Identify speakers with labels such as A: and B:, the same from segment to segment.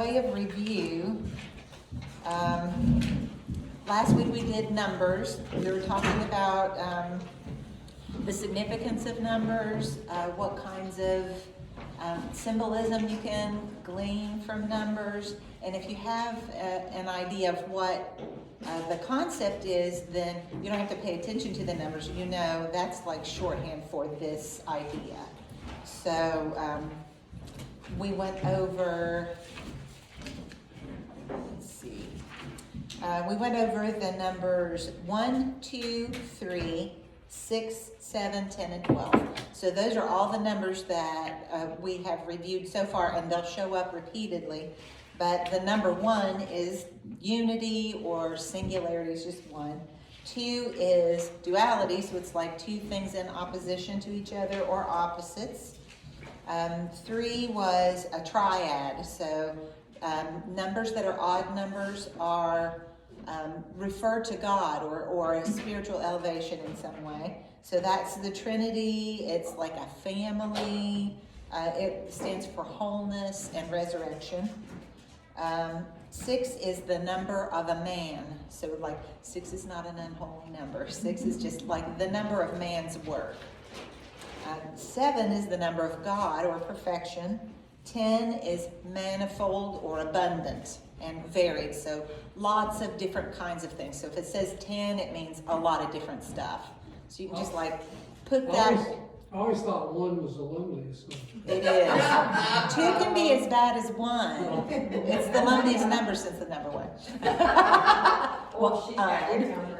A: Way of review, last week we did numbers. We were talking about the significance of numbers, what kinds of symbolism you can glean from numbers, and if you have an idea of what the concept is, then you don't have to pay attention to the numbers. You know that's like shorthand for this idea. So we went over, we went over the numbers 1, 2, 3, 6, 7, 10, and 12. So those are all the numbers that we have reviewed so far, and they'll show up repeatedly. But the number 1 is unity or singularity, is just one. 2 is duality, so it's like two things in opposition to each other or opposites. 3 was a triad, so numbers that are odd numbers are refer to God or a spiritual elevation in some way. So that's the Trinity. It's like a family. It stands for wholeness and resurrection. 6 is the number of a man. So like 6 is not an unholy number. 6 is just like the number of man's work. 7 is the number of God or perfection. 10 is manifold or abundant and varied, so lots of different kinds of things. So if it says 10, it means a lot of different stuff. So you can just like put that.
B: I always thought 1 was the loneliest number.
A: It is. 2 can be as bad as 1. It's the loneliest number since the number 1.
C: Well, she's got your number.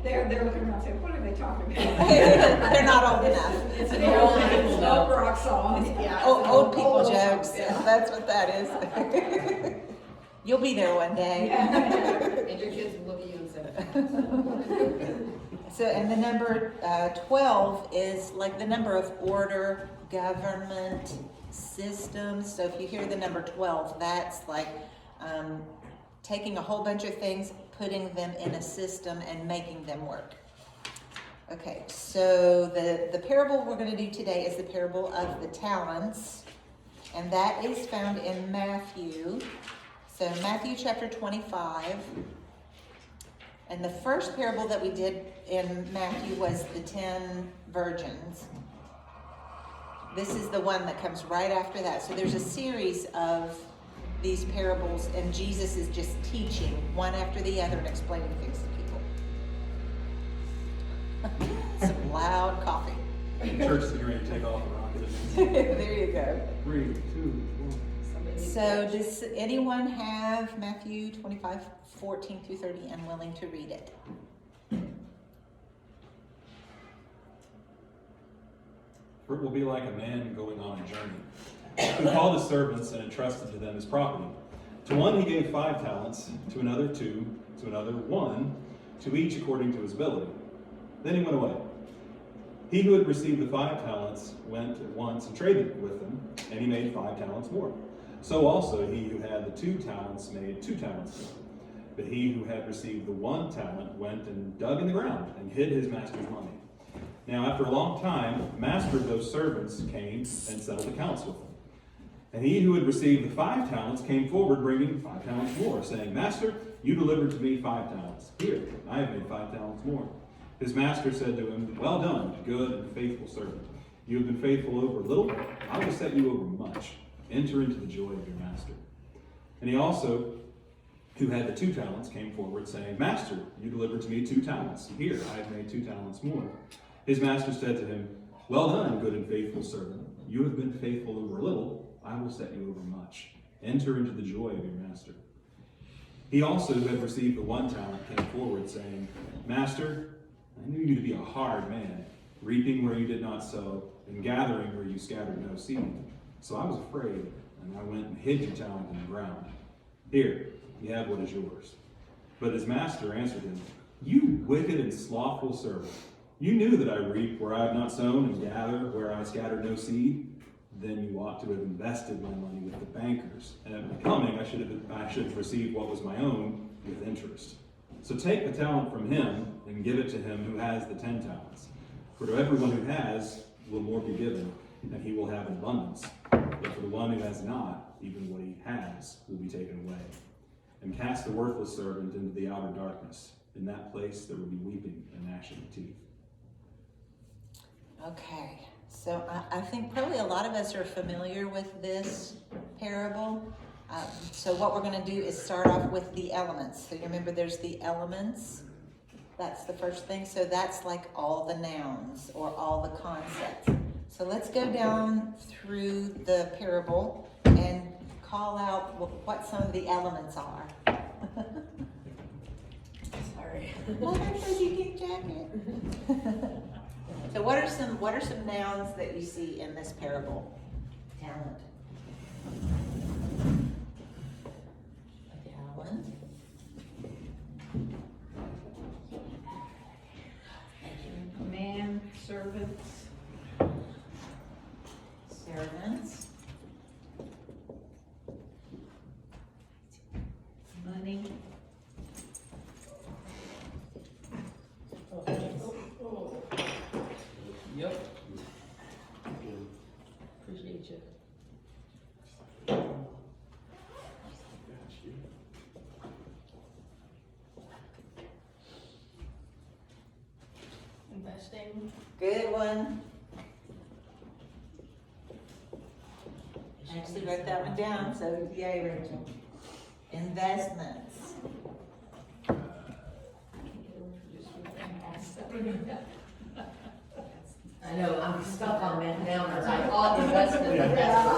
C: They're looking around saying, what are they talking about?
A: They're not old enough.
C: It's an old people folk rock song. Yeah,
A: Old people jokes.
C: Yeah.
A: That's what that is. You'll be there one day.
C: And your kids will look at you and say.
A: So, and the number 12 is like the number of order, government, systems. So if you hear the number 12, that's like taking a whole bunch of things, putting them in a system and making them work. Okay, so the parable we're going to do today is the parable of the talents, and that is found in Matthew. So Matthew chapter 25, and the first parable that we did in Matthew was the 10 virgins. This is the one that comes right after that. So there's a series of these parables, and Jesus is just teaching one after the other and explaining things to people. Some loud coffee.
D: Church is getting ready to take off the rocket.
A: There you go.
D: 3, 2, 1.
A: So does anyone have Matthew 25, 14 through 30 and willing to read it?
D: For it will be like a man going on a journey, who called his servants and entrusted to them his property. To one he gave 5 talents, to another 2, to another 1, to each according to his ability. Then he went away. He who had received the 5 talents went at once and traded with them, and he made 5 talents more. So also he who had the 2 talents made 2 talents. But he who had received the 1 talent went and dug in the ground and hid his master's money. Now after a long time, the master of those servants came and settled accounts with them. And he who had received the 5 talents came forward, bringing 5 talents more, saying, Master, you delivered to me 5 talents. Here, I have made 5 talents more. His master said to him, Well done, good and faithful servant. You have been faithful over little, I will set you over much. Enter into the joy of your master. And he also, who had the 2 talents, came forward, saying, Master, you delivered to me 2 talents. Here, I have made 2 talents more. His master said to him, Well done, good and faithful servant. You have been faithful over little, I will set you over much. Enter into the joy of your master. He also, who had received the 1 talent, came forward, saying, Master, I knew you to be a hard man, reaping where you did not sow, and gathering where you scattered no seed. So I was afraid, and I went and hid your talent in the ground. Here, you have what is yours. But his master answered him, You wicked and slothful servant. You knew that I reap where I have not sown, and gather where I scattered no seed. Then you ought to have invested my money with the bankers, and at my coming I should have received what was my own with interest. So take the talent from him and give it to him who has the 10 talents. For to everyone who has will more be given, and he will have abundance. But for the one who has not, even what he has will be taken away. And cast the worthless servant into the outer darkness. In that place there will be weeping and gnashing of teeth.
A: Okay, so I think probably a lot of us are familiar with this parable. So what we're going to do is start off with the elements. So you remember there's the elements. That's the first thing. So that's like all the nouns or all the concepts. So let's go down through the parable and call out what some of the elements are.
C: Sorry.
A: Well, there's your pink jacket. So what are some nouns that you see in this parable? Talent. A talent.
C: Man, servants.
A: Servants.
C: Money.
E: Yep.
C: Appreciate you. Investing.
A: Good one. I actually wrote that one down, so yay, Rachel. Investments.
E: I know, I'm stuck on that now, because I thought investment, but that's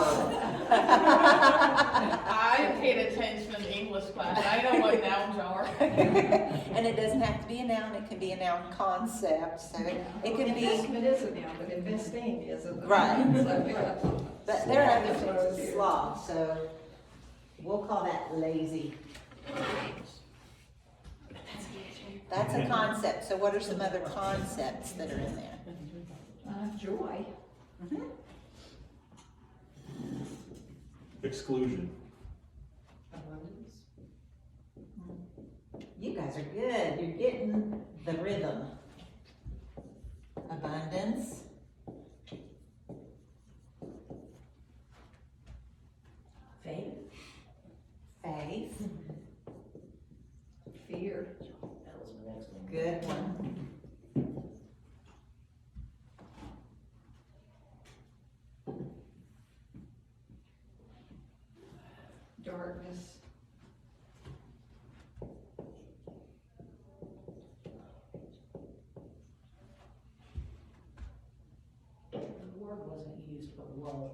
F: I paid attention in English class. I know what nouns are.
A: And it doesn't have to be a noun, it can be a noun concept, so it can be,
C: Investment is a noun, but investing isn't.
A: Right. but there are other things as sloth, so we'll call that lazy. That's a concept, so what are some other concepts that are in there?
C: Joy.
D: Exclusion.
C: Abundance.
A: You guys are good, you're getting the rhythm. Abundance.
E: faith.
A: Faith.
C: Fear.
E: That was my next one.
A: Good one.
C: Darkness.
E: The word wasn't used, but woe.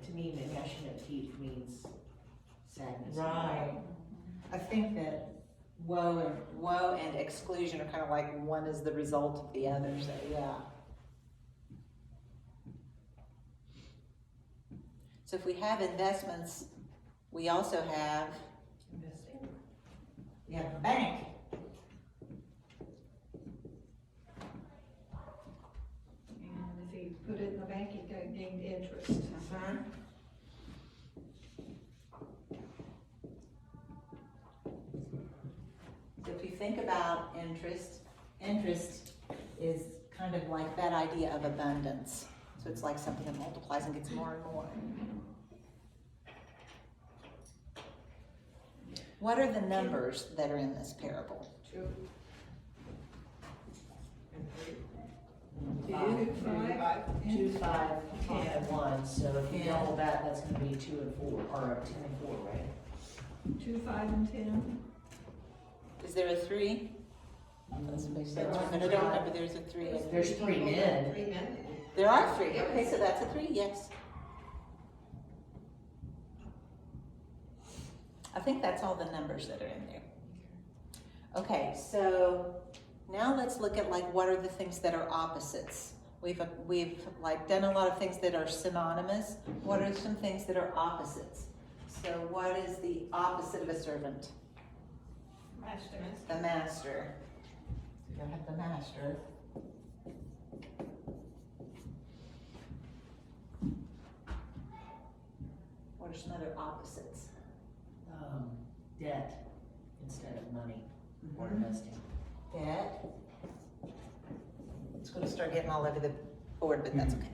E: To me, the gnashing of teeth means sadness.
A: Right. I think that woe and exclusion are kind of like one is the result of the other, so yeah. So if we have investments, we also have,
C: Investing.
A: we have a bank.
C: And if he put it in the bank, he gained interest.
A: So if you think about interest is kind of like that idea of abundance. So it's like something that multiplies and gets more and more. What are the numbers that are in this parable?
C: 2.
E: Five.
C: 2, 5,
E: 2, 5, 10,
C: 10.
E: 1, so if you
A: 10.
E: double that, that's gonna be 2 and 4, or 10 and 4, right?
C: 2, 5, and 10.
A: Is there a 3? Somebody said 2, but I don't remember there's a 3.
E: There's 3 men.
C: 3 men.
A: There are 3, okay, so that's a 3, yes. I think that's all the numbers that are in there. Okay, so now let's look at like what are the things that are opposites. We've like done a lot of things that are synonymous. What are some things that are opposites? So what is the opposite of a servant?
F: Master.
A: The master. We don't have the master. What are some other opposites?
E: Debt instead of money, or investing.
A: Debt. It's gonna start getting all over the board, but that's okay.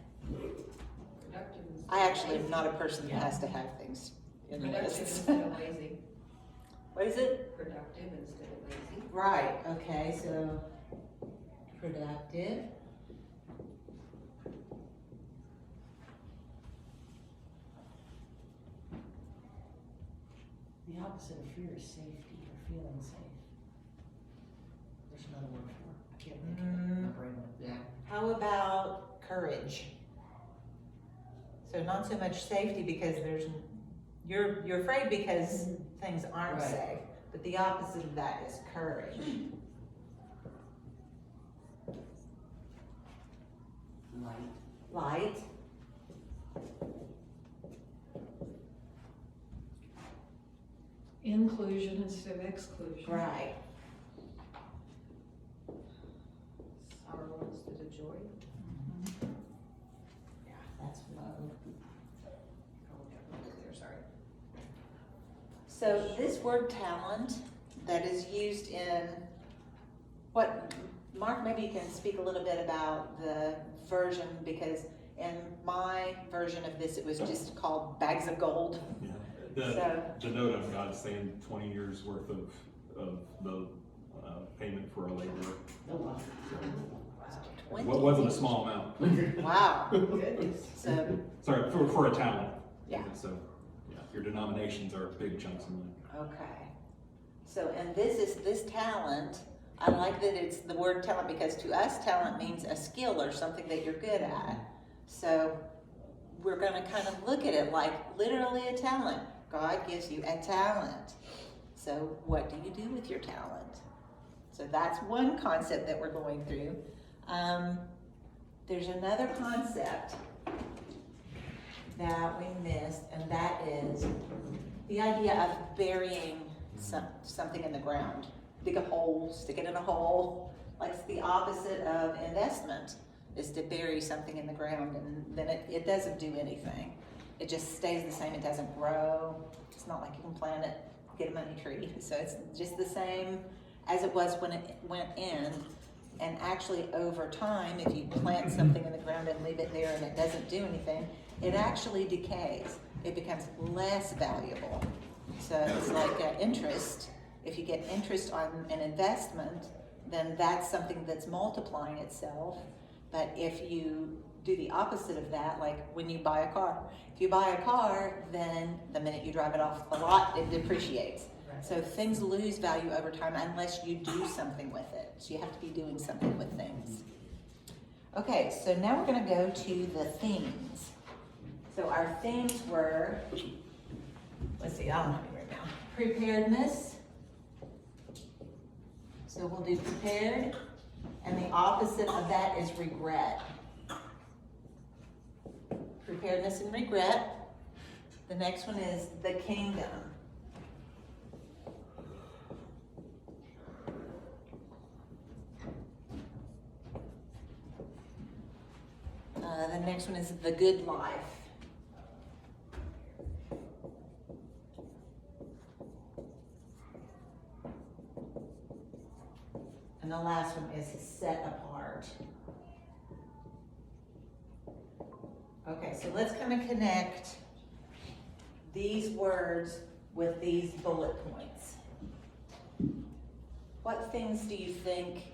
A: I actually am not a person who has to have things in
C: Productive
A: lists.
C: instead of lazy.
A: What is it?
C: Productive instead of lazy.
A: Right, okay, so productive.
E: The opposite of fear is safety, or feeling safe. There's another word for it, I can't think of it, my brain went, yeah.
A: How about courage? So not so much safety because you're afraid because things aren't
E: Right.
A: safe, but the opposite of that is courage.
E: Light.
A: Light,
C: Inclusion instead of exclusion.
A: right.
C: Sorrow instead of joy.
A: Yeah, that's low.
C: Oh, yeah, there, sorry.
A: So this word talent that is used in what, Mark, maybe you can speak a little bit about the version, because in my version of this, it was just called bags of gold.
D: Yeah.
A: So-
D: The note I've got is saying 20 years worth of the payment for a laborer.
E: Oh, wow.
D: What wasn't a small amount.
A: Wow,
C: Goodness.
A: so,
D: Sorry, for a talent.
A: Yeah.
D: So, yeah, your denominations are big chunks of money.
A: okay. So, and this talent, I like that it's the word talent, because to us, talent means a skill or something that you're good at. So, we're gonna kind of look at it like literally a talent. God gives you a talent. So what do you do with your talent? So that's one concept that we're going through. There's another concept that we missed, and that is the idea of burying something in the ground. Dig a hole, stick it in a hole. Like it's the opposite of investment, is to bury something in the ground, and then it doesn't do anything. It just stays the same, it doesn't grow. It's not like you can plant it, get a money tree. So it's just the same as it was when it went in. And actually over time, if you plant something in the ground and leave it there and it doesn't do anything, it actually decays. It becomes less valuable. So it's like interest. If you get interest on an investment, then that's something that's multiplying itself. But if you do the opposite of that, like when you buy a car, if you buy a car, then the minute you drive it off the lot, it depreciates. So things lose value over time unless you do something with it. So you have to be doing something with things. Okay, so now we're gonna go to the themes. So our themes were, let's see, I don't have it right now. Preparedness. So we'll do prepared, and the opposite of that is regret. Preparedness and regret. The next one is the kingdom. The next one is the good life. And the last one is set apart. Okay, so let's kind of connect these words with these bullet points. What things do you think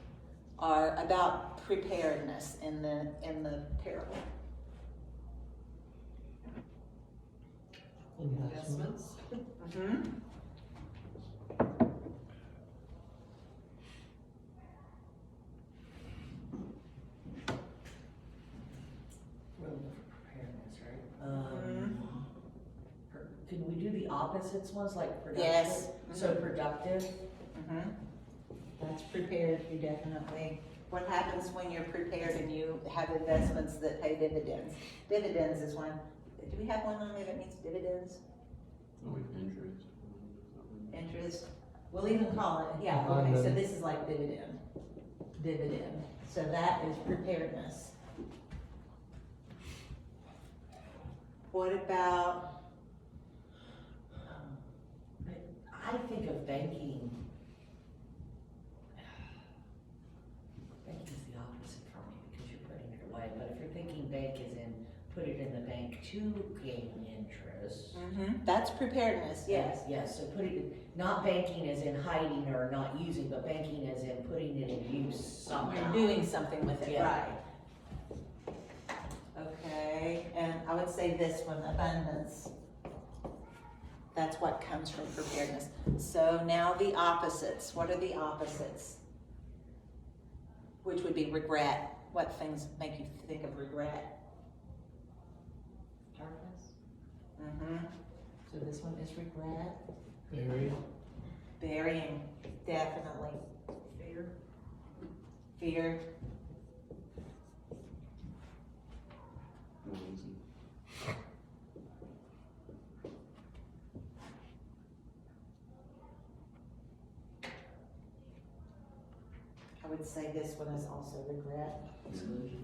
A: are about preparedness in the parable?
C: Investments.
A: Mm-hmm.
E: We're looking for preparedness, right?
A: Mhm.
E: Can we do the opposites ones, like production?
A: Yes.
E: So productive,
A: Mm-hmm. That's prepared, you definitely. What happens when you're prepared and you have investments that pay dividends? Dividends is one. Do we have one on there that means dividends? Interest? We'll even call it, yeah, okay, so this is like dividend. Dividend. So that is preparedness. What about,
E: I think of banking. Banking is the opposite for me, because you're putting it away, but if you're thinking bank as in, put it in the bank to gain interest.
A: That's preparedness.
E: Yes, yes, so putting, not banking as in hiding or not using, but banking as in putting it in use somehow.
A: You're doing something with it,
E: Yeah.
A: right? Okay, and I would say this one, abundance. That's what comes from preparedness. So now the opposites. What are the opposites? Which would be regret. What things make you think of regret?
E: Darkness.
A: Mm-hmm.
E: So this one is regret.
B: Very.
A: Burying, definitely.
C: Fear.
A: Fear. I would say this one is also regret.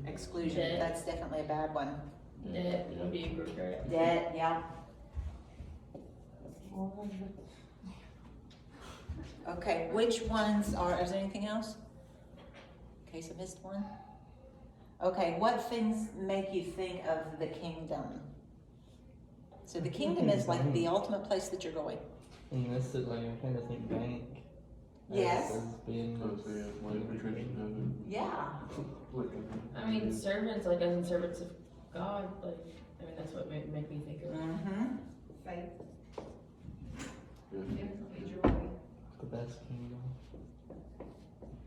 A: Exclusion,
F: Debt.
A: that's definitely a bad one.
F: Debt would be regret.
A: Debt, yeah. Okay, which ones are, is there anything else? In case I missed one? Okay, what things make you think of the kingdom? So the kingdom is like the ultimate place that you're going.
G: And this is like, I kind of think bank.
A: Yes.
G: As being.
A: Yeah.
F: I mean, servants, like as in servants of God, like, I mean, that's what make me think of.
A: Mm-hmm.
C: Faith. Yeah, joy.
G: The best kingdom.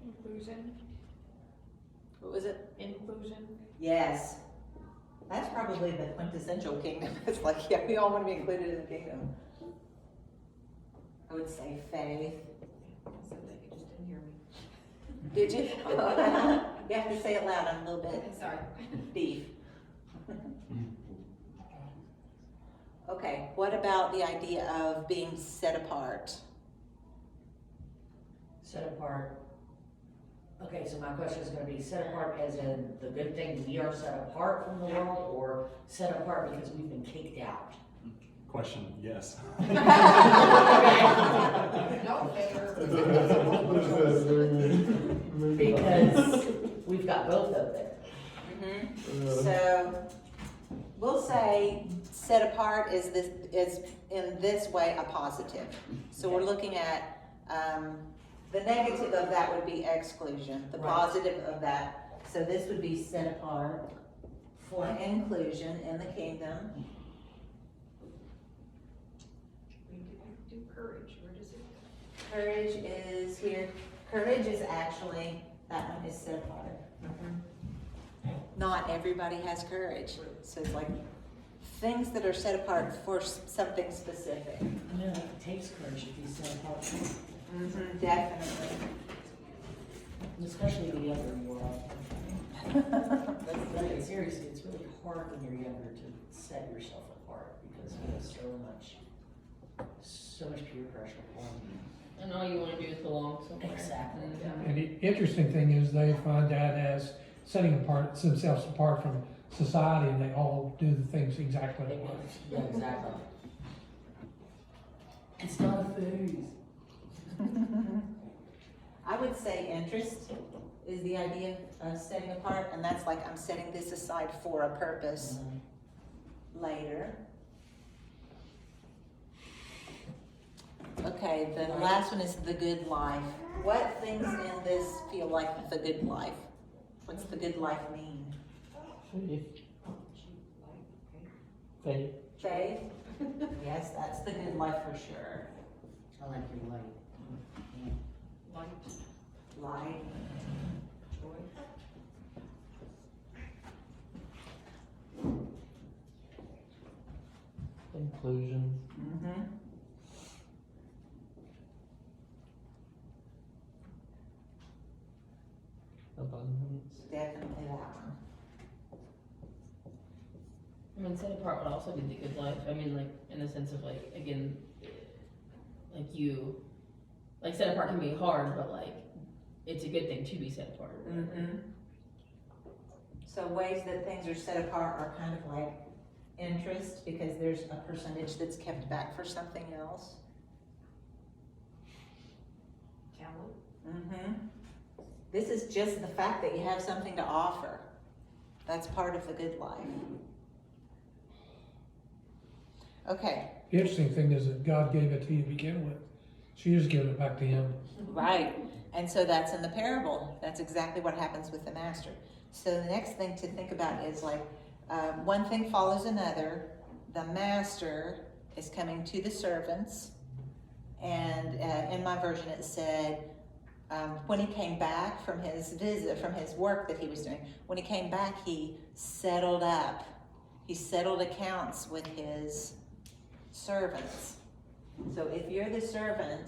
F: Inclusion.
A: What was it?
F: Inclusion.
A: Yes. That's probably the quintessential kingdom. It's like, yeah, we all want to be included in the kingdom. I would say faith.
C: So that you just didn't hear me.
A: Did you? You have to say it loud. I'm a little bit
C: Sorry.
A: deep. Okay, what about the idea of being set apart?
E: Set apart. Okay, so my question is gonna be set apart as in the good thing, we are set apart from the world, or set apart because we've been kicked out?
D: Question, yes.
C: No fair.
E: Because we've got both of them.
A: So we'll say set apart is in this way a positive. So we're looking at the negative of that would be exclusion. The
E: Right.
A: positive of that, so this would be set apart for inclusion in the kingdom.
C: We do courage, where does it?
A: Courage is here. Courage is actually, that one is set apart. Not everybody has courage. So it's like things that are set apart for something specific.
E: Yeah, it takes courage to be set apart,
A: Definitely.
E: especially the younger you are. Like, seriously, it's really hard when you're younger to set yourself apart because you have so much peer pressure on
F: And all you wanna do is belong
E: you.
F: somewhere.
E: Exactly.
B: And the interesting thing is they find that as setting apart themselves apart from society, and they all do the things exactly the way.
E: Yeah, exactly. It's not a phase.
A: I would say interest is the idea of setting apart, and that's like I'm setting this aside for a purpose later. Okay, the last one is the good life. What things in this feel like the good life? What's the good life mean?
G: Faith.
A: Faith? Yes, that's the good life for sure.
E: I like your light.
C: Light,
A: Light.
C: joy.
G: Inclusion.
A: Mm-hmm.
G: Abundance.
A: Definitely that one.
F: I mean, set apart would also be the good life. I mean, like, in the sense of like, again, like set apart can be hard, but like, it's a good thing to be set apart.
A: Mm-hmm. So ways that things are set apart are kind of like interest, because there's a percentage that's kept back for something else.
C: Talent.
A: Mm-hmm. This is just the fact that you have something to offer. That's part of the good life. Okay,
B: The interesting thing is that God gave it to you to begin with. She just giving it back to him.
A: right. And so that's in the parable. That's exactly what happens with the master. So the next thing to think about is like, one thing follows another. The master is coming to the servants. And in my version it said, when he came back from his visit, from his work that he was doing, when he came back, he settled up. He settled accounts with his servants. So if you're the servant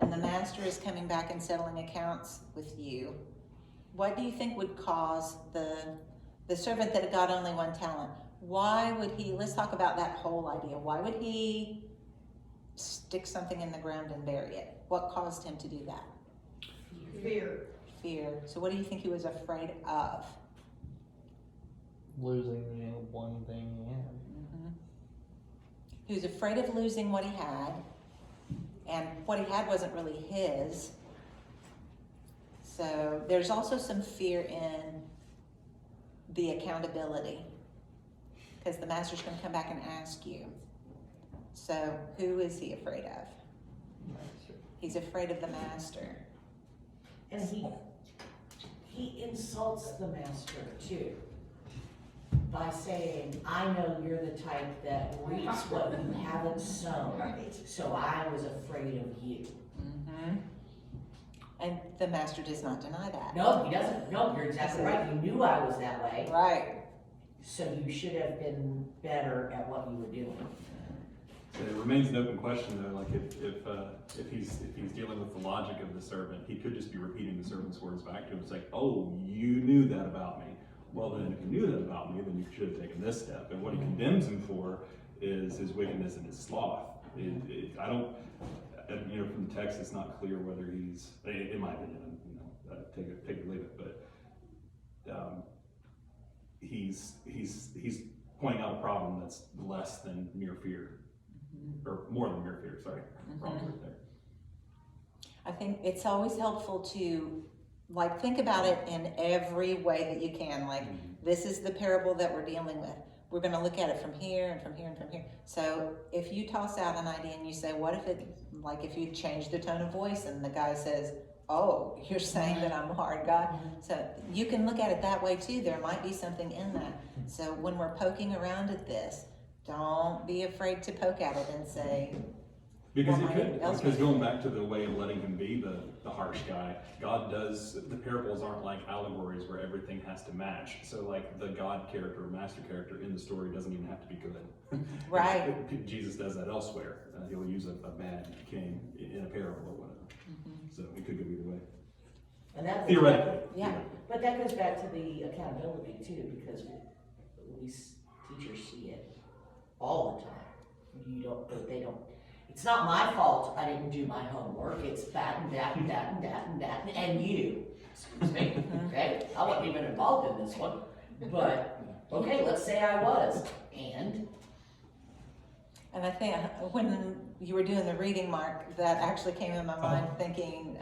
A: and the master is coming back and settling accounts with you, what do you think would cause the servant that got only one talent? Why would he, let's talk about that whole idea. Why would he stick something in the ground and bury it? What caused him to do that?
C: Fear.
A: Fear. So what do you think he was afraid of?
G: Losing the one thing he had.
A: He was afraid of losing what he had, and what he had wasn't really his. So there's also some fear in the accountability, because the master's going to come back and ask you. So who is he afraid of?
G: Master.
A: He's afraid of the master.
E: And he insults the master too, by saying, I know you're the type that reaps what you haven't sown, so I was afraid of you.
A: And the master does not deny that.
E: No, he doesn't. No, you're exactly right. You knew I was that way,
A: Right.
E: so you should have been better at what you were doing.
D: So it remains an open question though, like if he's dealing with the logic of the servant, he could just be repeating the servant's words back to him. It's like, oh, you knew that about me. Well then, if you knew that about me, then you should have taken this step. And what he condemns him for is his wickedness and his sloth. I don't, from the text, it's not clear whether he's, in my opinion, take it or leave it, but he's pointing out a problem that's less than mere fear, or more than mere fear. Sorry, wrong word there.
A: I think it's always helpful to think about it in every way that you can. This is the parable that we're dealing with. We're going to look at it from here and from here and from here. So if you toss out an idea and you say, what if if you change the tone of voice and the guy says, oh, you're saying that I'm a hard God. So you can look at it that way too. There might be something in that. So when we're poking around at this, don't be afraid to poke at it and say,
D: Because
A: Well,
D: it could,
A: elsewhere.
D: because going back to the way of letting him be the harsh guy, God does, the parables aren't like allegories where everything has to match. So like the God character or master character in the story doesn't even have to be good.
A: Right.
D: Jesus does that elsewhere. He'll use a bad king in a parable or whatever. So it could go either way.
E: And that
D: Theoretically.
A: Yeah.
E: But that goes back to the accountability too, because we teachers see it all the time. They don't. It's not my fault I didn't do my homework. It's that and that and that and that and that and you. Excuse me. Okay, I wasn't even involved in this one, but okay, let's say I was.
A: And I think when you were doing the reading, Mark, that actually came in my mind thinking,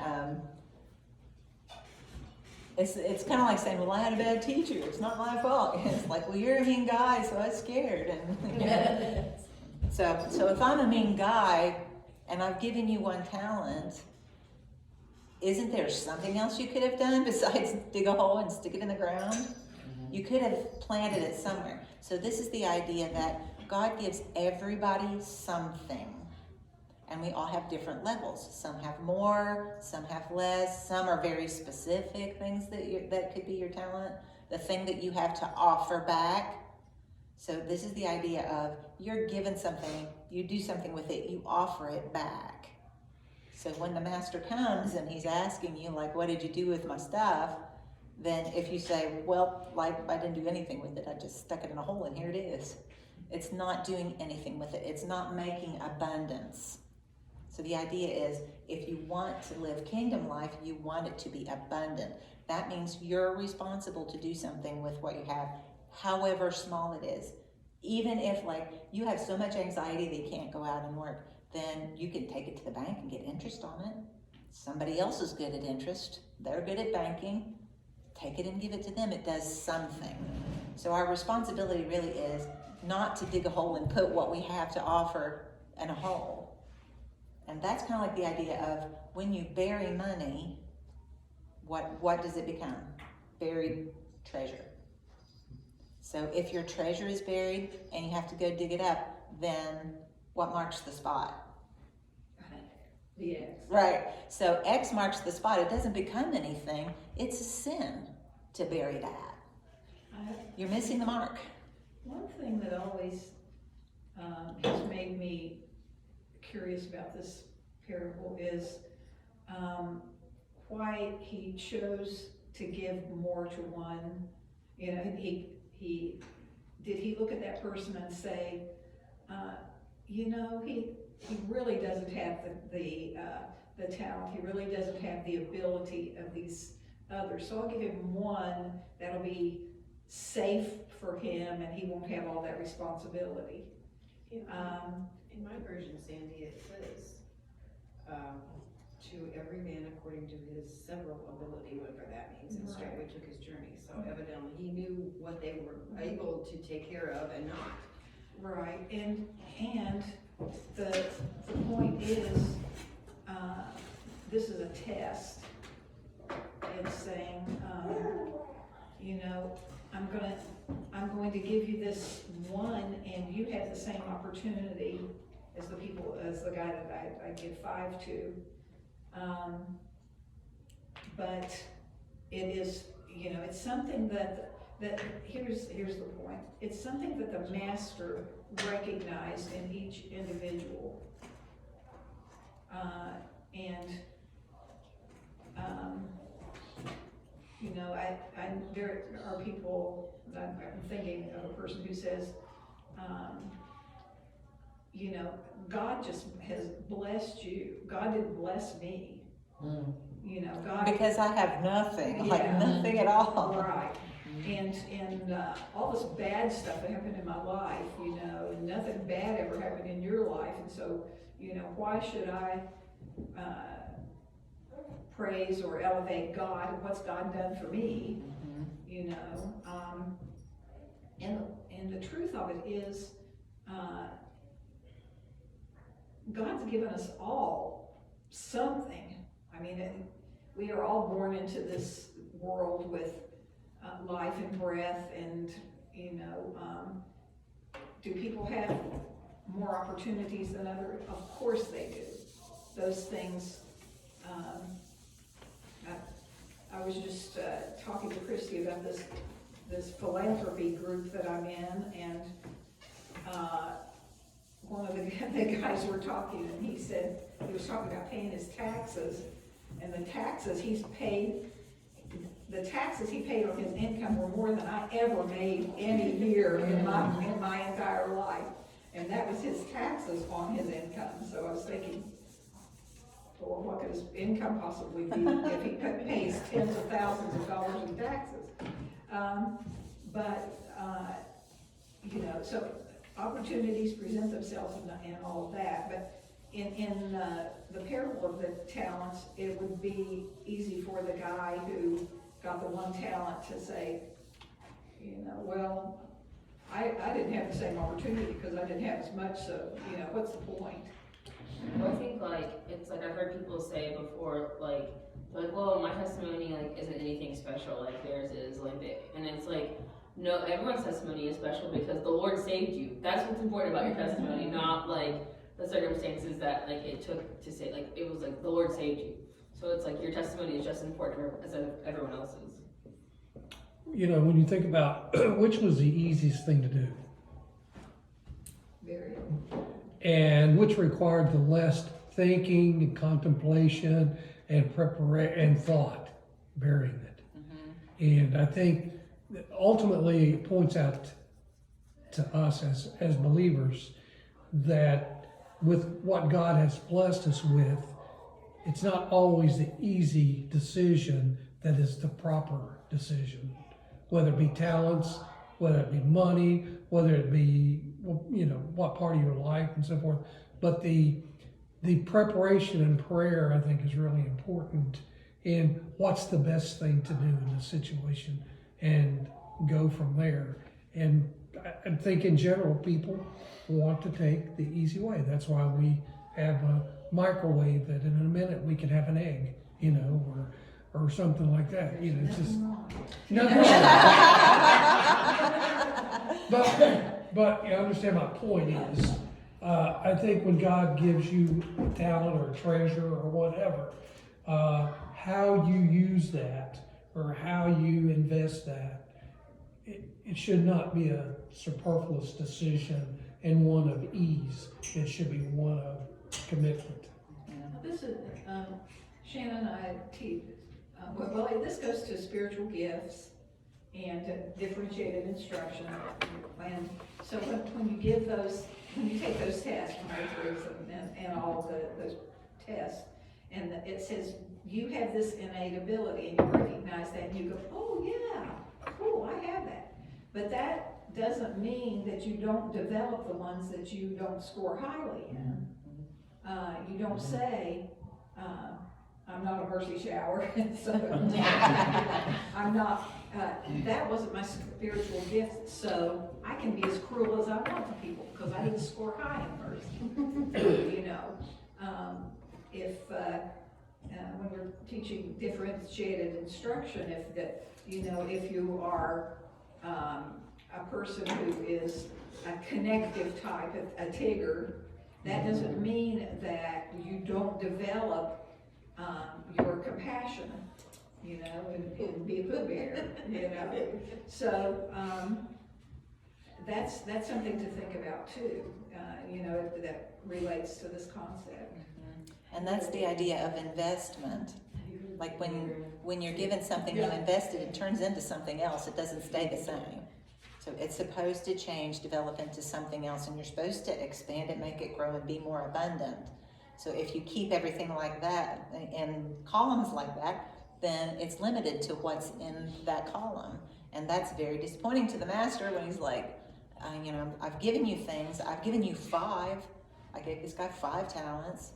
A: it's kind of like saying, well, I had a bad teacher. It's not my fault. It's like, well, you're a mean guy, so I was scared. And so if I'm a mean guy and I've given you one talent, isn't there something else you could have done besides dig a hole and stick it in the ground? You could have planted it somewhere. So this is the idea that God gives everybody something. And we all have different levels. Some have more, some have less, some are very specific things that could be your talent, the thing that you have to offer back. So this is the idea of you're given something, you do something with it, you offer it back. So when the master comes and he's asking you, like, what did you do with my stuff? Then if you say, well, like, I didn't do anything with it, I just stuck it in a hole and here it is. It's not doing anything with it. It's not making abundance. So the idea is, if you want to live kingdom life, you want it to be abundant. That means you're responsible to do something with what you have, however small it is. Even if, like, you have so much anxiety that you can't go out and work, then you can take it to the bank and get interest on it. Somebody else is good at interest. They're good at banking. Take it and give it to them. It does something. So our responsibility really is not to dig a hole and put what we have to offer in a hole. And that's kind of like the idea of when you bury money, what does it become? Buried treasure. So if your treasure is buried and you have to go dig it up, then what marks the spot?
C: The X.
A: Right. So X marks the spot. It doesn't become anything. It's a sin to bury that. You're missing the mark.
H: One thing that always has made me curious about this parable is why he chose to give more to one. You know, he did he look at that person and say, you know, he really doesn't have the talent. He really doesn't have the ability of these others. So I'll give him one that'll be safe for him, and he won't have all that responsibility.
C: In my version, Sandy, it says, to every man according to his several ability, whatever that means, and straightway took his journey. So evidently he knew what they were able to take care of and not.
H: Right, and the point is, this is a test. It's saying, you know, I'm going to give you this one, and you have the same opportunity as the guy that I give 5 to. But it is, you know, it's something that here's the point. It's something that the master recognized in each individual. You know, there are people, I'm thinking of a person who says, you know, God just has blessed you. God didn't bless me. You know, God.
A: Because I have nothing, like
H: Yeah.
A: nothing at all.
H: Right. And all this bad stuff that happened in my life, you know, and nothing bad ever happened in your life. And so, you know, why should I praise or elevate God? What's God done for me? You know, and the truth of it is, God's given us all something. I mean, we are all born into this world with life and breath, and you know, do people have more opportunities than others? Of course they do. Those things. I was just talking to Christy about this philanthropy group that I'm in, and one of the guys were talking, and he was talking about paying his taxes, and the taxes he paid on his income were more than I ever made any year in my entire life, and that was his taxes on his income. So I was thinking, well, what could his income possibly be if he pays tens of thousands of dollars in taxes? You know, so opportunities present themselves and all of that, but in the parable of the talents, it would be easy for the guy who got the one talent to say, you know, well, I didn't have the same opportunity because I didn't have as much, so, you know, what's the point?
F: Well, I think it's like I've heard people say before, like, they're like, well, my testimony isn't anything special like theirs is, and it's like, no, everyone's testimony is special because the Lord saved you. That's what's important about your testimony, not the circumstances that it took to say, it was the Lord saved you. So it's your testimony is just as important as everyone else's.
B: You know, when you think about which was the easiest thing to do
H: Very.
B: and which required the less thinking and contemplation and preparation and thought, burying it. And I think that ultimately it points out to us as believers that with what God has blessed us with, it's not always the easy decision that is the proper decision, whether it be talents, whether it be money, whether it be, you know, what part of your life and so forth. But the preparation and prayer, I think, is really important in what's the best thing to do in this situation and go from there. And I think in general, people want to take the easy way. That's why we have a microwave that in a minute we can have an egg, you know, or something like that. You know, it's just nothing wrong. But you understand my point is, I think when God gives you a talent or a treasure or whatever, how you use that or how you invest that, it should not be a superfluous decision and one of ease. It should be one of commitment.
H: This is, Shannon and I teach, well, this goes to spiritual gifts and differentiated instruction. And so when you give those, when you take those tests, and all of those tests, and it says you have this innate ability, and you recognize that, and you go, oh yeah, cool, I have that. But that doesn't mean that you don't develop the ones that you don't score highly in. You don't say, I'm not a mercy shower, so I'm not, that wasn't my spiritual gift, so I can be as cruel as I want to people, because I didn't score high in mercy. You know, when we're teaching differentiated instruction, if you are a person who is a connective type, a Tigger, that doesn't mean that you don't develop your compassion, you know, and be a good bear, you know. So that's something to think about too, you know, that relates to this concept.
A: And that's the idea of investment. Like when you're given something you invested, it turns into something else. It doesn't stay the same. So it's supposed to change, develop into something else, and you're supposed to expand it, make it grow, and be more abundant. So if you keep everything like that in columns like that, then it's limited to what's in that column. And that's very disappointing to the master when he's like, you know, I've given you things, I've given you 5. I gave this guy 5 talents.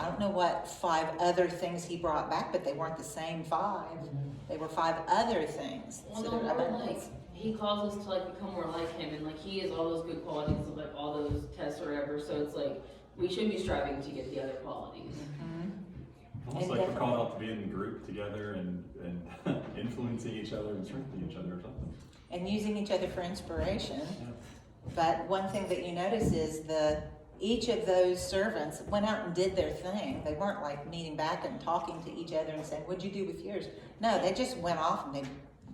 A: I don't know what 5 other things he brought back, but they weren't the same 5. They were 5 other things.
F: Well,
A: So
F: no,
A: they're
F: more
A: abundance.
F: like, he calls us to like become more like him, and like he has all those good qualities of like all those tests or whatever, so it's like, we should be striving to get the other qualities.
D: Almost like we're called out to be in a group together and influencing each other and strengthening each other or something.
A: And using each other for inspiration.
D: Yeah.
A: But one thing that you notice is each of those servants went out and did their thing. They weren't like meeting back and talking to each other and saying, what'd you do with yours? No, they just went off and they,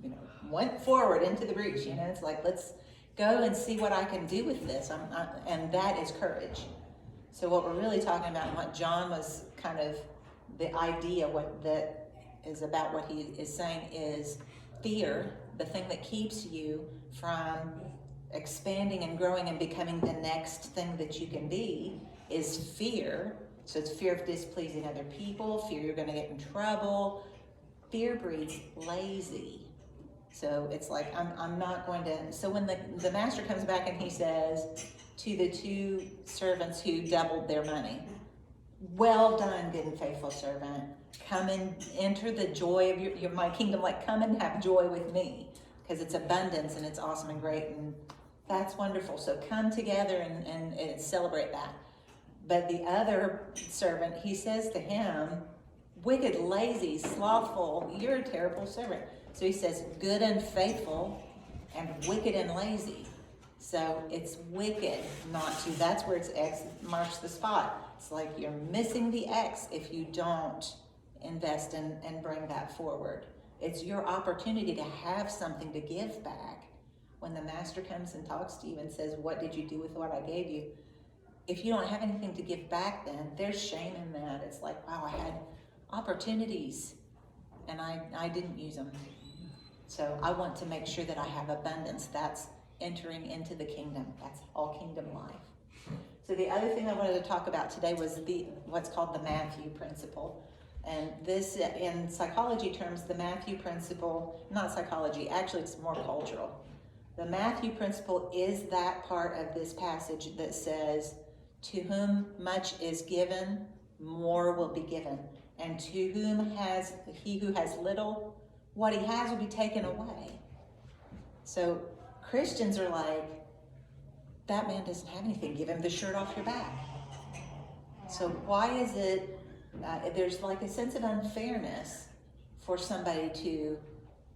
A: you know, went forward into the breach. You know, it's like, let's go and see what I can do with this. And that is courage. So what we're really talking about and what John was kind of, the idea that is about what he is saying is fear, the thing that keeps you from expanding and growing and becoming the next thing that you can be is fear. So it's fear of displeasing other people, fear you're going to get in trouble. Fear breeds lazy. So it's like, I'm not going to, so when the master comes back and he says to the 2 servants who doubled their money, well done, good and faithful servant. Come and enter the joy of my kingdom. Like, come and have joy with me, because it's abundance and it's awesome and great, and that's wonderful. So come together and celebrate that. But the other servant, he says to him, wicked, lazy, slothful, you're a terrible servant. So he says, good and faithful and wicked and lazy. So it's wicked not to. That's where it's X marks the spot. It's like you're missing the X if you don't invest and bring that forward. It's your opportunity to have something to give back. When the master comes and talks to you and says, what did you do with what I gave you? If you don't have anything to give back, then there's shame in that. It's like, wow, I had opportunities and I didn't use them. So I want to make sure that I have abundance. That's entering into the kingdom. That's all kingdom life. So the other thing I wanted to talk about today was what's called the Matthew principle. And this, in psychology terms, the Matthew principle, not psychology, actually it's more cultural. The Matthew principle is that part of this passage that says, to whom much is given, more will be given. And to whom he who has little, what he has will be taken away. So Christians are like, that man doesn't have anything, give him the shirt off your back. So why is it, there's like a sense of unfairness for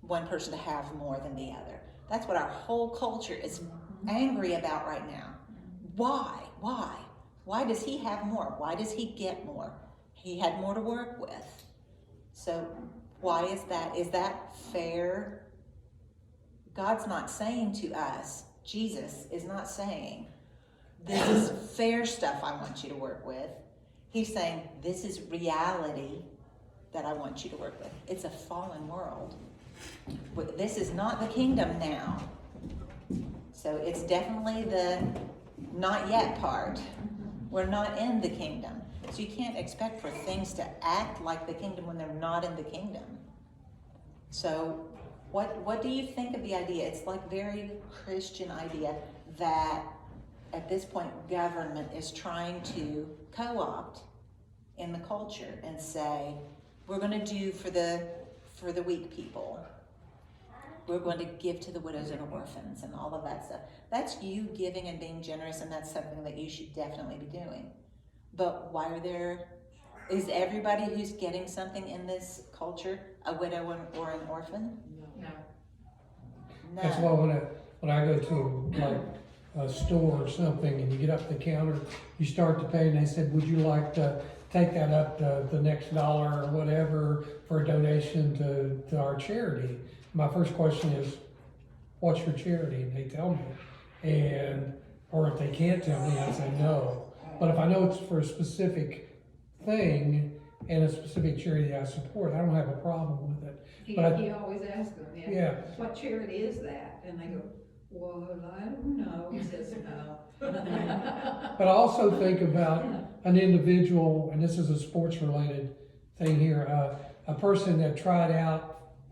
A: one person to have more than the other. That's what our whole culture is angry about right now. Why? Why does he have more? Why does he get more? He had more to work with. So why is that? Is that fair? God's not saying to us, Jesus is not saying, this is fair stuff I want you to work with. He's saying, this is reality that I want you to work with. It's a fallen world. This is not the kingdom now. So it's definitely the not yet part. We're not in the kingdom. So you can't expect for things to act like the kingdom when they're not in the kingdom. So what do you think of the idea? It's like very Christian idea that at this point government is trying to co-opt in the culture and say, we're going to do for the weak people. We're going to give to the widows and orphans and all of that stuff. That's you giving and being generous, and that's something that you should definitely be doing. But is everybody who's getting something in this culture a widow or an orphan?
C: No.
A: No.
B: That's why when I go to like a store or something and you get up to the counter, you start to pay and they said, would you like to take that up to the next dollar or whatever for a donation to our charity? My first question is, what's your charity? And they tell me. Or if they can't tell me, I say no. But if I know it's for a specific thing and a specific charity I support, I don't have a problem with it.
H: He always asks them,
B: Yeah.
H: what charity is that? And they go, well, I don't know. He says, no.
B: But I also think about an individual, and this is a sports related thing here, a person that tried out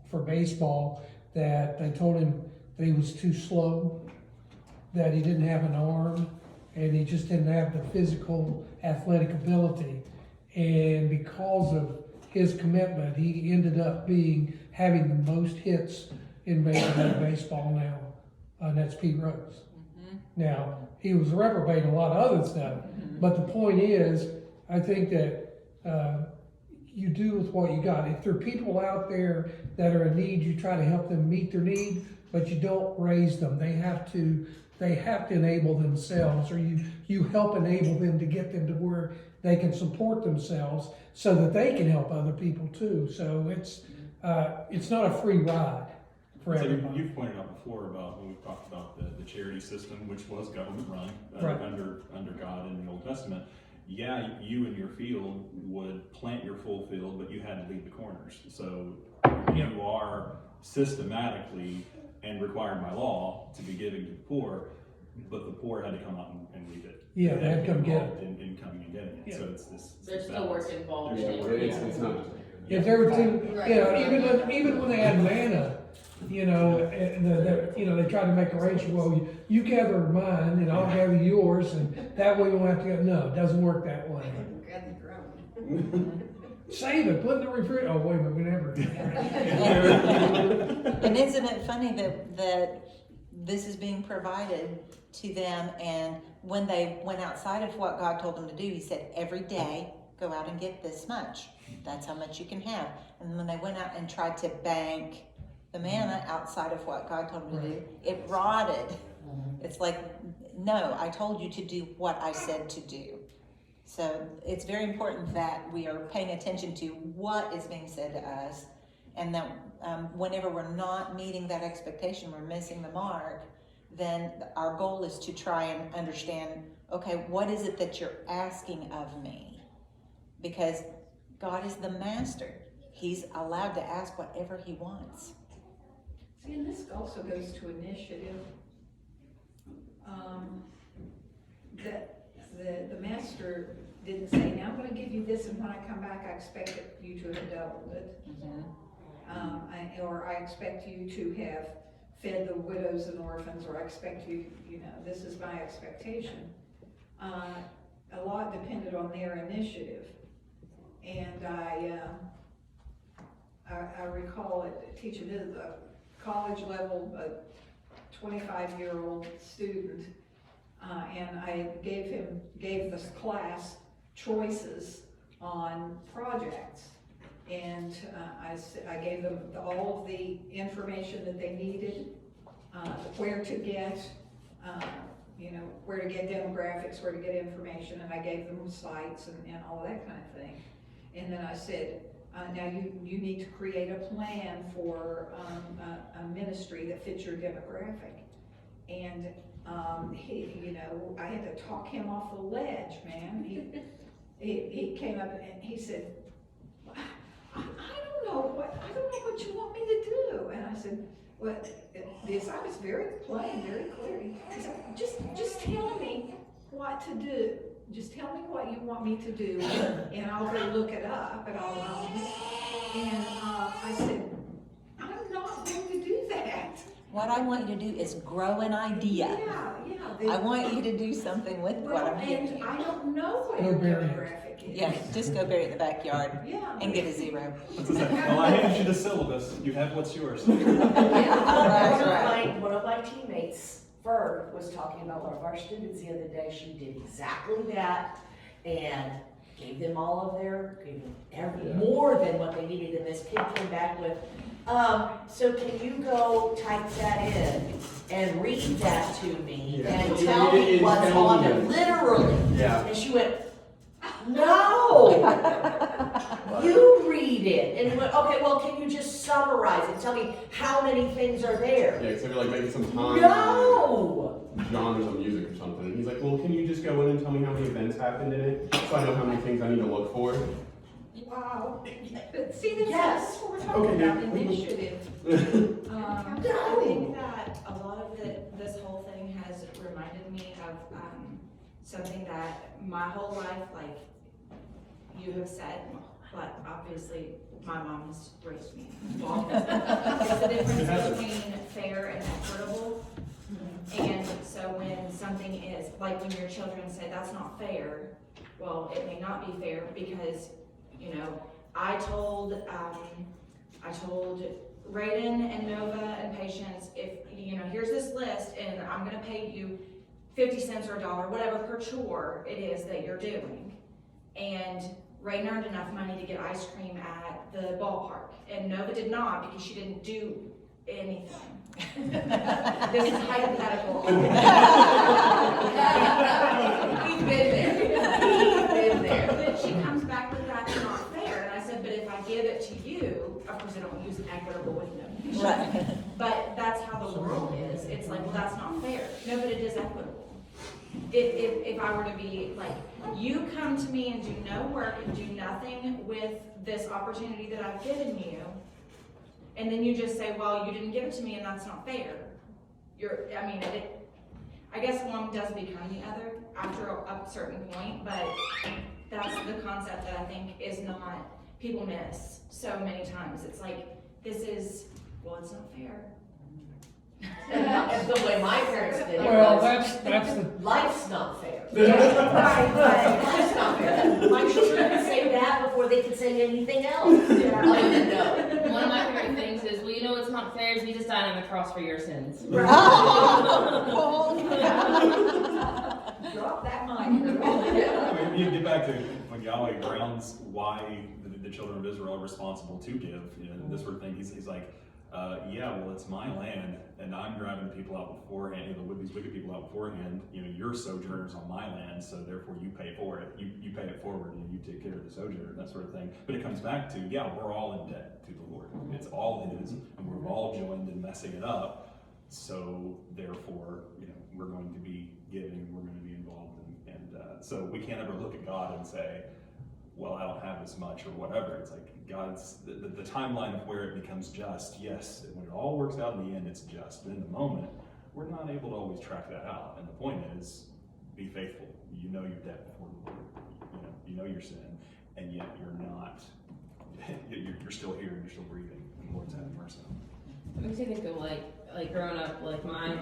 B: for baseball, that they told him that he was too slow, that he didn't have an arm, and he just didn't have the physical athletic ability. And because of his commitment, he ended up having the most hits in Major League Baseball now, and that's Pete Rose. Now, he was a reprobate in a lot of other stuff, but the point is, I think that you do with what you got. If there are people out there that are in need, you try to help them meet their need, but you don't raise them. They have to enable themselves, or you help enable them to get them to where they can support themselves so that they can help other people too. So it's not a free ride for
D: So
B: everybody.
D: you've pointed out before about when we've talked about the charity system, which was government run
B: Right.
D: under God in the Old Testament. Yeah, you in your field would plant your full field, but you had to leave the corners. So you are systematically and required by law to be giving to the poor, but the poor had to come out and leave it.
B: Yeah, they had to come get
D: it. In coming and getting it.
B: Yeah.
D: So it's this.
F: There's
D: this
F: still work
D: balance.
F: involved in
D: There's
F: it.
D: still work.
I: It's not.
B: If there were two,
F: Right.
B: even when they had manna, they tried to make arrangements. Well, you gather mine, and I'll gather yours, and that way you won't have to go. No, it doesn't work that way.
C: Grab the ground.
B: Save it, put it in the refrigerator. Oh, wait a minute, we never.
A: And isn't it funny that this is being provided to them, and when they went outside of what God told them to do, he said, every day, go out and get this much. That's how much you can have. And when they went out and tried to bank the manna outside of what God told them to do, it rotted. It's like, no, I told you to do what I said to do. So it's very important that we are paying attention to what is being said to us, and that whenever we're not meeting that expectation, we're missing the mark, then our goal is to try and understand, okay, what is it that you're asking of me? Because God is the master. He's allowed to ask whatever he wants.
H: See, and this also goes to initiative. That the master didn't say, now I'm gonna give you this, and when I come back, I expect you to have doubled it. Or I expect you to have fed the widows and orphans, or I expect you, this is my expectation. A lot depended on their initiative. And I recall teaching at a college level, a 25-year-old student and I gave this class choices on projects. And I gave them all of the information that they needed, where to get, where to get demographics, where to get information, and I gave them sites and all that kind of thing. And then I said, now you need to create a plan for a ministry that fits your demographic. And I had to talk him off the ledge, man. He came up and he said, I don't know what you want me to do. And I said, well, this, I was very plain, very clear. He said, just tell me what to do. Just tell me what you want me to do, and I'll go look it up, and I'll run. And I said, I'm not going to do that.
A: What I want you to do is grow an idea.
H: Yeah.
A: I want you to do something with what I'm giving
H: And
A: you.
H: I don't know what
B: Go
H: your
B: bury it.
H: demographic is.
A: Yeah, just go bury it in the backyard
H: Yeah.
A: and get a 0.
D: What's that? Well, I handed you the syllabus. You have what's yours.
A: Right.
E: One of my teammates, Ferg, was talking about one of our students the other day. She did exactly that and gave them more than what they needed. And this kid came back with, so can you go type that in and read that to me and tell me what's on it, literally?
D: Yeah.
E: And she went, no, you read it. And he went, okay, well, can you just summarize it? Tell me how many things are there.
I: Yeah, because like maybe some time,
E: No!
I: genres of music or something. And he's like, well, can you just go in and tell me how many events happened in it, so I know how many things I need to look for?
H: Wow. But see, that's
E: Yes.
H: what we're talking
I: Okay,
H: about,
I: yeah.
H: initiative.
J: I think that a lot of this whole thing has reminded me of something that my whole life, like you have said, but obviously my mom has raised me. It's the difference between fair and equitable. And so when something is, like when your children say that's not fair, well, it may not be fair because, I told Raiden and Nova and Patience, if, here's this list and I'm gonna pay you 50 cents or $1, whatever per chore it is that you're doing. And Raiden earned enough money to get ice cream at the ballpark, and Nova did not because she didn't do anything. This is hypothetical. We've been there. But she comes back with that's not fair, and I said, but if I give it to you, of course I don't use equitable with no.
A: Right.
J: But that's how the world is. It's like, well, that's not fair. No, but it is equitable. If I were to be like, you come to me and do no work and do nothing with this opportunity that I've given you, and then you just say, well, you didn't give it to me and that's not fair. I guess one does become the other after a certain point, but that's the concept that I think is not, people miss so many times. It's like, it's not fair.
E: And the way my parents did it
B: Well,
E: was,
B: that's the,
E: life's not fair.
J: Right, but
E: Life's not fair. My children could say that before they could say anything else. I didn't know.
F: One of my favorite things is, well, you know what's not fair is Jesus died on the cross for your sins.
H: Drop that mic.
D: I mean, you get back to when Yahweh grounds why the children of Israel are responsible to give, this sort of thing. He's like, it's my land, and I'm driving the people out beforehand, these wicked people out beforehand. You're sojourners on my land, so therefore you pay for it. You pay it forward, and you take care of the sojourner, that sort of thing. But it comes back to, we're all in debt to the Lord. It's all His, and we're all joined in messing it up. So therefore, we're going to be giving, we're going to be involved, and so we can't ever look at God and say, well, I don't have as much or whatever. It's like God's, the timeline of where it becomes just, yes, when it all works out in the end, it's just. But in the moment, we're not able to always track that out. And the point is, be faithful. You know your debt before the Lord. You know your sin, and yet you're not, you're still here and you're still breathing, and the Lord's having mercy.
F: It makes me think of like growing up, like my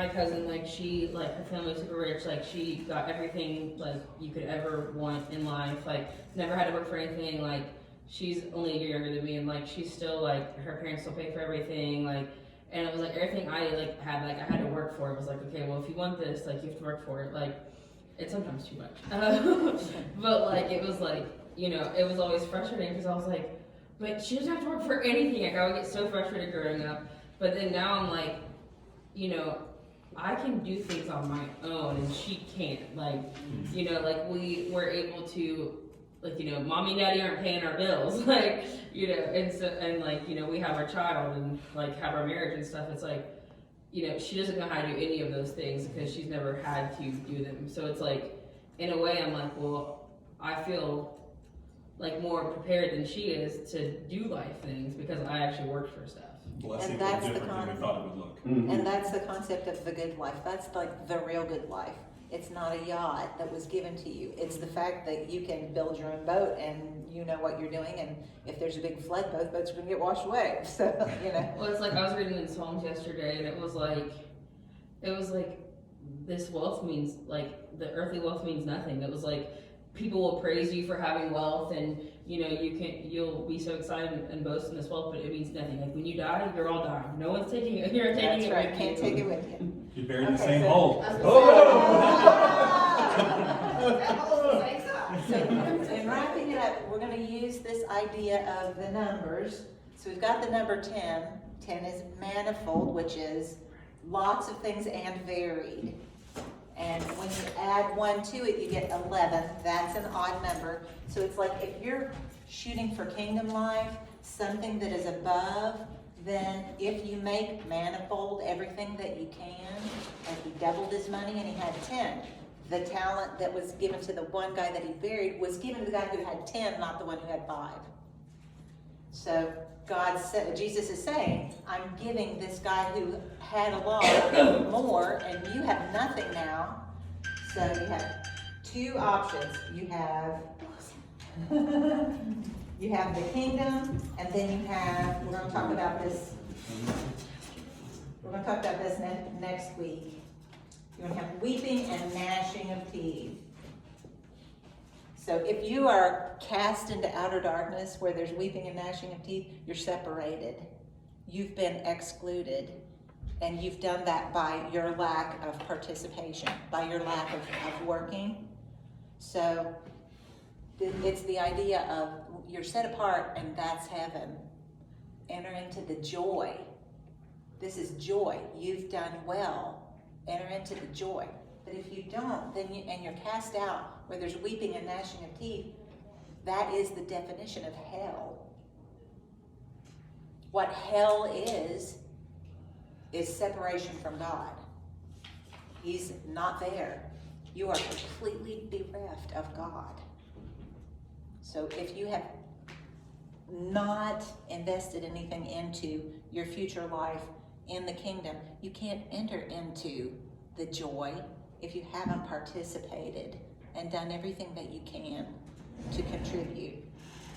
F: cousin, her family's super rich, she got everything you could ever want in life, never had to work for anything, she's only a year younger than me, and she's still her parents still pay for everything, And it was like everything I like had to work for. It was like, okay, well, if you want this, like you have to work for it. Like it's sometimes too much, but like it was like, you know, it was always frustrating because I was like, but she doesn't have to work for anything. Like I would get so frustrated growing up, but then now I'm like, you know, I can do things on my own and she can't. Like, you know, like we were able to, like, you know, mommy and daddy aren't paying our bills, like, you know, and so, and like, you know, we have our child and like have our marriage and stuff. It's like, you know, she doesn't know how to do any of those things because she's never had to do them. So it's like, in a way, I'm like, well, I feel like more prepared than she is to do life things because I actually worked for stuff.
D: Blessing
A: And
D: was
A: that's the
D: different than we thought it would look.
A: And that's the concept of the good life. That's like the real good life. It's not a yacht that was given to you. It's the fact that you can build your own boat and you know what you're doing. And if there's a big flood, both boats are going to get washed away. So, you know.
F: Well, it's like I was reading in Psalms yesterday, and it was like this wealth means like the earthly wealth means nothing. It was like people will praise you for having wealth, and you know you'll be so excited and boast in this wealth, but it means nothing. Like when you die, you're all dying. No one's taking it. You're taking
A: That's
F: it
A: right.
F: with
A: Can't
F: you.
A: take it with you.
D: You buried in the
A: Okay,
D: same
A: so-
D: hole.
A: So in wrapping it up, we're going to use this idea of the numbers. So we've got the number 10. 10 is manifold, which is lots of things and varied. And when you add 1 to it, you get 11. That's an odd number. So it's like if you're shooting for kingdom life, something that is above, then if you make manifold everything that you can, and he doubled his money and he had 10. The talent that was given to the one guy that he buried was given to the guy who had 10, not the one who had 5. So God said, Jesus is saying, I'm giving this guy who had a lot more, and you have nothing now. So you have 2 options. You have you have the kingdom, and then you have, we're going to talk about this. We're going to talk about this next week. You're going to have weeping and gnashing of teeth. So if you are cast into outer darkness where there's weeping and gnashing of teeth, you're separated. You've been excluded. And you've done that by your lack of participation, by your lack of working. So it's the idea of you're set apart and that's heaven. Enter into the joy. This is joy. You've done well. Enter into the joy. But if you don't, then you're cast out where there's weeping and gnashing of teeth. That is the definition of hell. What hell is separation from God. He's not there. You are completely bereft of God. So if you have not invested anything into your future life in the kingdom, you can't enter into the joy if you haven't participated and done everything that you can to contribute.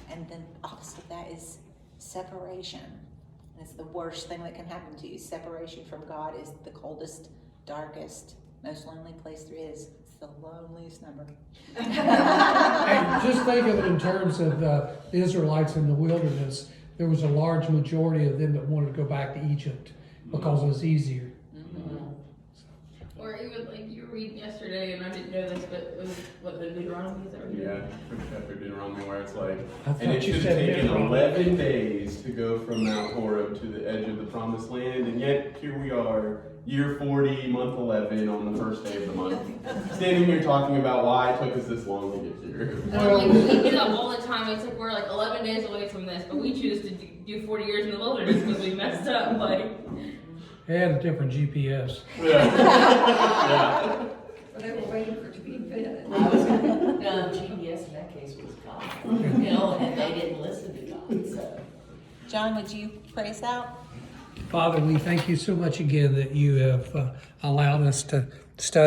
A: And then opposite of that is separation. And it's the worst thing that can happen to you. Separation from God is the coldest, darkest, most lonely place there is. It's the loneliest number.
B: And just think of it in terms of the Israelites in the wilderness. There was a large majority of them that wanted to go back to Egypt because it was easier.
F: Or even like you were reading yesterday, and I didn't know this, but it was what the Deuteronomy is that what
I: Yeah, first chapter Deuteronomy, where it's like,
B: I thought
I: and it
B: you
I: should have
B: said
I: taken
B: Deuteronomy.
I: 11 days to go from Mount Horeb to the edge of the promised land, and yet here we are, year 40, month 11, on the first day of the month, standing here talking about why it took us this long to get here.
F: Like we do that all the time. It's like we're like 11 days away from this, but we choose to do 40 years in the wilderness because we messed up. Like,
B: And a different GPS.
I: Yeah.
H: But they were waiting for it to be invented.
E: I was gonna, GPS in that case was God, you know, and they didn't listen to God, so.
A: John, would you pray us out?
B: Father, we thank you so much again that you have allowed us to study